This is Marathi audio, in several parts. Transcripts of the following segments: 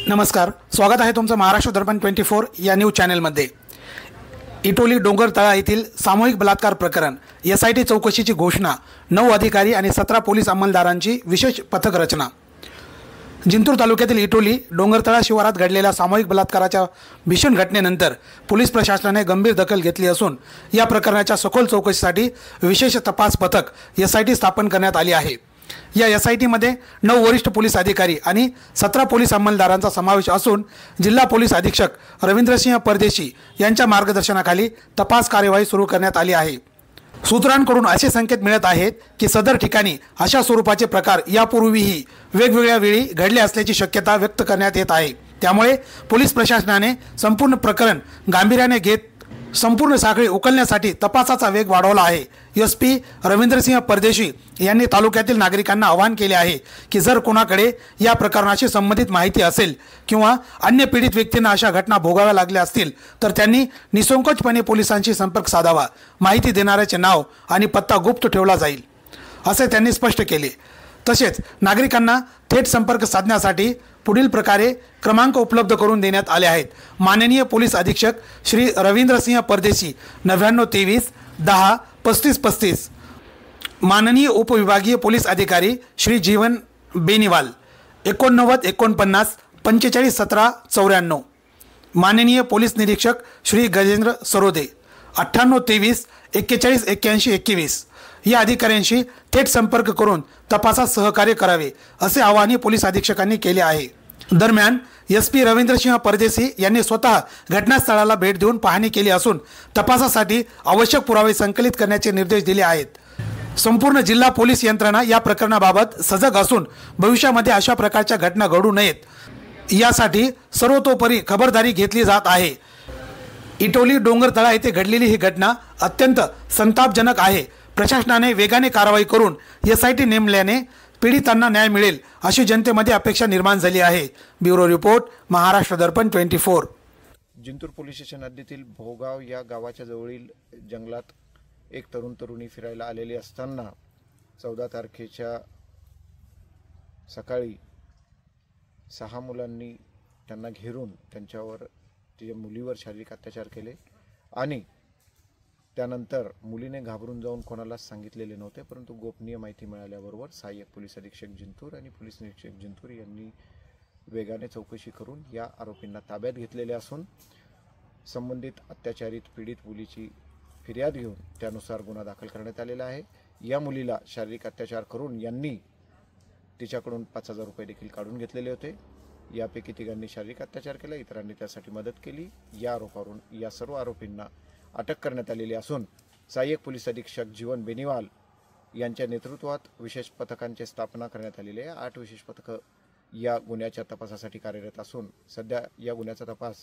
नमस्कार, स्वागत आहे तुमचं महाराष्ट्र दर्पण 24 या न्यूज चॅनलमध्ये। इटोली डोंगरतळा येथील सामूहिक बलात्कार प्रकरण एसआयटी चौकशीची घोषणा, 9 अधिकारी आणि 17 पोलीस अंमलदारांची विशेष पथक रचना। जिंतूर तालुक्यातील इटोली डोंगरतळा शिवारात घडलेल्या सामूहिक बलात्काराच्या भीषण घटनेनंतर पोलीस प्रशासनाने गंभीर दखल घेतली असून या प्रकरणाच्या सखोल चौकशीसाठी विशेष तपास पथक एसआयटी स्थापन करण्यात आली आहे। या एसआयटीमध्ये 9 वरिष्ठ पोलीस अधिकारी आणि 17 पोलीस अंमलदारांचा समावेश असून जिल्हा पोलीस अधीक्षक रवींद्रसिंह परदेशी यांच्या मार्गदर्शनाखाली तपास कार्यवाही सुरू करण्यात आली आहे। सूत्रांकडून असे संकेत मिळत आहेत की सदर ठिकाणी अशा स्वरूपाचे प्रकार यापूर्वीही वेगवेगळ्या वेळी घडले असल्याची शक्यता व्यक्त करण्यात येत आहे। त्यामुळे पोलीस प्रशासनाने संपूर्ण प्रकरण गांभीर्याने घेत संपूर्ण साखळी उकलण्यासाठी तपासाचा वेग वाढवला आहे। एसपी रवींद्रसिंह परदेशी यांनी तालुक्यातील नागरिकांना आवाहन केले आहे की जर कोणाकडे या प्रकरणाशी संबंधित माहिती असेल किंवा अन्य पीडित व्यक्तींना अशा घटना भोगाव्या लागल्या असतील तर त्यांनी निसंकोचपणे पोलिसांशी संपर्क साधावा। माहिती देणाऱ्याचे नाव आणि पत्ता गुप्त ठेवला जाईल असे त्यांनी स्पष्ट केले। तसेच नागरिकांना थेट संपर्क साधण्यासाठी पुढील प्रकारे क्रमांक उपलब्ध करून देण्यात आले आहेत। माननीय पोलीस अधीक्षक श्री रवींद्रसिंह परदेशी 9923 10 35 35, माननीय उपविभागीय पोलीस अधिकारी श्री जीवन बेनीवाल 89 49 45 17 94, माननीय पोलीस निरीक्षक श्री गजेंद्र सरोदे 98 23 41 81 21 या अधिकाऱ्यांशी थेट संपर्क करून तपासात सहकार्य करावे असे आवाहन पोलीस अधीक्षकांनी केले आहे। दरम्यान एसपी रवींद्रसिंह परदेशी यांनी स्वतः घटनास्थळाला भेट देऊन पाहणी केली असून तपासासाठी आवश्यक पुरावे संकलित करण्याचे निर्देश दिले आहेत। संपूर्ण जिल्हा पोलीस यंत्रणा या प्रकरणाबाबत सजग असून भविष्यामध्ये अशा प्रकारच्या घटना घडू नयेत यासाठी सर्वतोपरी खबरदारी घेतली जात आहे। इटोली डोंगरतळा येथे घडलेली ही घटना अत्यंत संतापजनक आहे। प्रशासनाने वेगाने कारवाई करून एसआयटी नेमल्याने पीडितांना न्याय मिळेल अशी जनतेमध्ये अपेक्षा निर्माण झाली आहे। ब्युरो रिपोर्ट, महाराष्ट्र दर्पण 24। जिंतूर पोलीस स्टेशन हद्दीतील भोगाव या गावाच्या जवळील जंगलात एक तरुणी फिरायला आलेली असताना 14 तारखेच्या सकाळी 6 मुलांनी त्यांना घेरून त्यांच्यावर तिच्या मुलीवर शारीरिक अत्याचार केले आणि त्यानंतर मुलीने घाबरून जाऊन कोणालाच सांगितलेले नव्हते, परंतु गोपनीय माहिती मिळाल्याबरोबर सहाय्यक पोलीस अधीक्षक जिंतूर आणि पोलीस निरीक्षक जिंतूर यांनी वेगाने चौकशी करून या आरोपींना ताब्यात घेतलेले असून संबंधित अत्याचारित पीडित मुलीची फिर्याद घेऊन त्यानुसार गुन्हा दाखल करण्यात आलेला आहे। या मुलीला शारीरिक अत्याचार करून यांनी तिच्याकडून 5000 रुपये देखील काढून घेतलेले होते। यापैकी तिघांनी शारीरिक अत्याचार केला, इतरांनी त्यासाठी मदत केली। या आरोपावरून या सर्व आरोपींना अटक करण्यात आलेली असून सहाय्यक पोलीस अधीक्षक जीवन बेनीवाल यांच्या नेतृत्वात विशेष पथकांची स्थापना करण्यात आलेली आहे। 8 विशेष पथकं या गुन्ह्याच्या तपासासाठी कार्यरत असून सध्या या गुन्ह्याचा तपास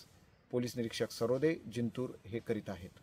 पोलीस निरीक्षक सरोदे जिंतूर हे करीत आहेत।